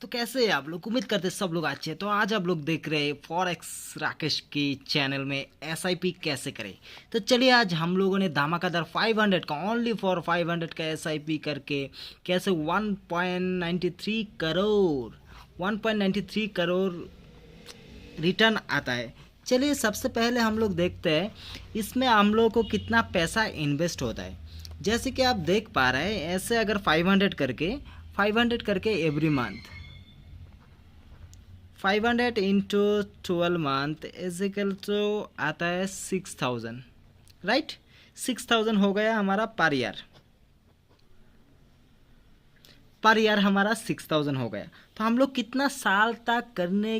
तो कैसे हैं आप लोग? उम्मीद करते हैं सब लोग अच्छे हैं। तो आज आप लोग देख रहे हैं फॉरेक्स राकेश की चैनल में एसआईपी कैसे करें। तो चलिए आज हम लोगों ने धमाकेदार 500 का ओनली फॉर 500 का एसआईपी करके कैसे 1.93 करोड़ रिटर्न आता है। चलिए सबसे पहले हम लोग देखते हैं इसमें हम लोगों को कितना पैसा इन्वेस्ट होता है। जैसे कि आप देख पा रहे हैं ऐसे अगर 500 करके every month 500 into 12 month is equal to आता है 6000, राइट। 6000 हो गया हमारा पर ईयर हमारा 6000 हो गया। तो हम लोग कितना साल तक करने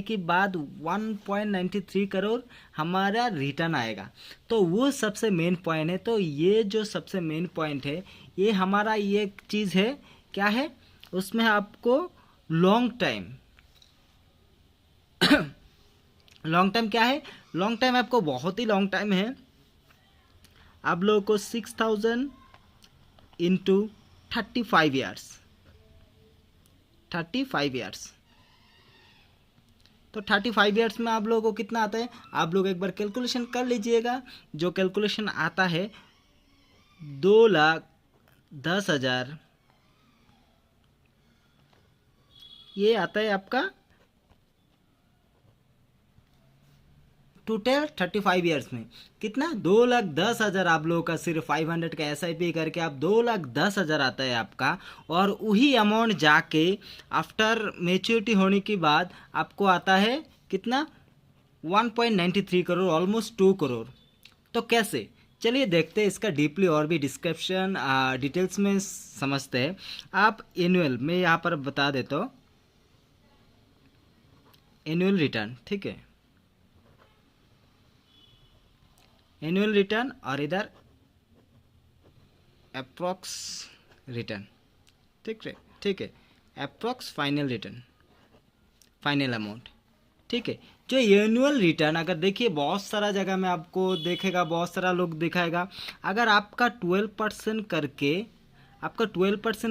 के बाद 1.93 करोड़ हमारा रिटर्न आएगा। तो वो सबसे मेन पॉइंट है। तो ये जो सबसे मेन पॉइंट है ये हमारा ये चीज़ है, क्या है उसमें आपको लॉन्ग टाइम लॉन्ग टाइम क्या है, लॉन्ग टाइम आपको बहुत ही लॉन्ग टाइम है। आप लोगों को 6000 इंटू 35 ईयर्स 35 ईयर्स तो 35 ईयर्स में आप लोगों को कितना आता है, आप लोग एक बार कैलकुलेशन कर लीजिएगा। जो कैलकुलेशन आता है 2,10,000 ये आता है आपका टोटल 35 ईयर्स में कितना 2,10,000 आप लोगों का सिर्फ 500 का एसआईपी करके आप 2,10,000 आता है आपका। और वही अमाउंट जाके आफ्टर मेच्योरिटी होने के बाद आपको आता है कितना 1.93 करोड़, ऑलमोस्ट 2 करोड़। तो कैसे, चलिए देखते हैं इसका डीपली और भी डिस्क्रिप्शन डिटेल्स में समझते हैं। आप एनुअल में यहाँ पर बता देता हूँ, एनुअल रिटर्न, ठीक है, एनुअल रिटर्न और इधर अप्रॉक्स रिटर्न, ठीक है, approx final return, final amount, ठीक है। जो एनुअल रिटर्न अगर देखिए बहुत सारा जगह में आपको देखेगा, बहुत सारा लोग दिखाएगा। अगर आपका 12%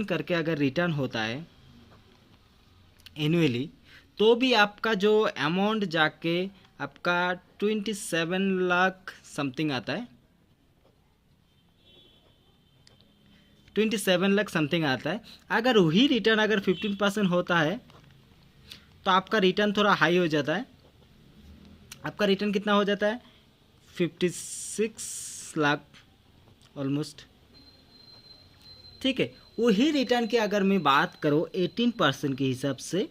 करके अगर रिटर्न होता है एनुअली, तो भी आपका जो अमाउंट जाके आपका 27 लाख समथिंग आता है, 27 लाख समथिंग आता है। अगर वही रिटर्न अगर 15% होता है तो आपका रिटर्न थोड़ा हाई हो जाता है। आपका रिटर्न कितना हो जाता है 56 लाख ऑलमोस्ट, ठीक है। वही रिटर्न की अगर मैं बात करूँ 18% के हिसाब से,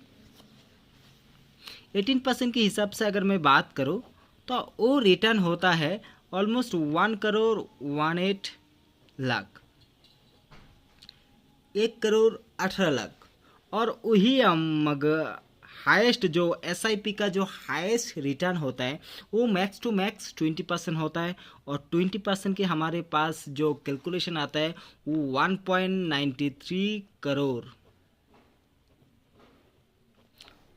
18% के हिसाब से अगर मैं बात करूँ तो वो रिटर्न होता है ऑलमोस्ट 1,18 लाख, 1,18 लाख। और वही हाईएस्ट जो एसआईपी का जो हाईएस्ट रिटर्न होता है वो मैक्स टू मैक्स 20% होता है। और 20% के हमारे पास जो कैलकुलेशन आता है वो 1.93 करोड़,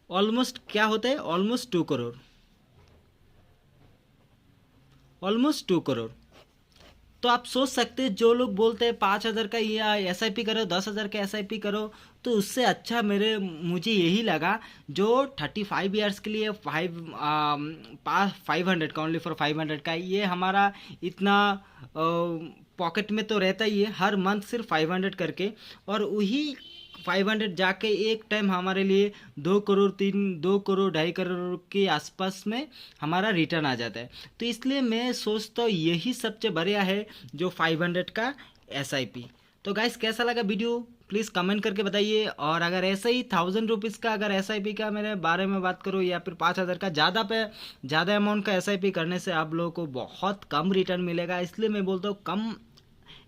ऑलमोस्ट क्या होता है, ऑलमोस्ट 2 करोड़, ऑलमोस्ट 2 करोड़। तो आप सोच सकते हैं जो लोग बोलते हैं 5,000 का या एसआईपी करो, 10,000 का एसआईपी करो, तो उससे अच्छा मुझे यही लगा जो 35 ईयर्स के लिए 500 का ओनली फॉर 500 का ये हमारा इतना पॉकेट में तो रहता ही है हर मंथ सिर्फ 500 करके। और वही 500 जाके एक टाइम हमारे लिए 2 करोड़ 2.5 करोड़ के आसपास में हमारा रिटर्न आ जाता है। तो इसलिए मैं सोचता हूँ यही सबसे बढ़िया है जो 500 का एसआईपी। तो गाइस कैसा लगा वीडियो प्लीज़ कमेंट करके बताइए। और अगर ऐसा ही 1000 रुपीज़ का अगर एसआईपी का मेरे बारे में बात करूँ या फिर 5,000 का ज़्यादा अमाउंट का एसआईपी करने से आप लोगों को बहुत कम रिटर्न मिलेगा। इसलिए मैं बोलता हूँ कम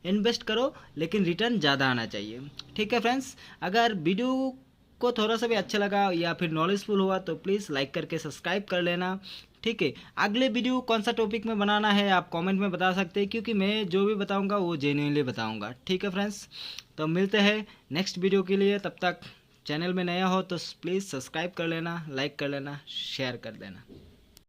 इन्वेस्ट करो लेकिन रिटर्न ज़्यादा आना चाहिए, ठीक है फ्रेंड्स। अगर वीडियो को थोड़ा सा भी अच्छा लगा या फिर नॉलेजफुल हुआ तो प्लीज़ लाइक करके सब्सक्राइब कर लेना, ठीक है। अगले वीडियो कौन सा टॉपिक में बनाना है आप कमेंट में बता सकते हैं, क्योंकि मैं जो भी बताऊंगा वो जेन्युइनली बताऊंगा, ठीक है फ्रेंड्स। तो मिलते हैं नेक्स्ट वीडियो के लिए, तब तक चैनल में नया हो तो प्लीज़ सब्सक्राइब कर लेना, लाइक कर लेना, शेयर कर देना।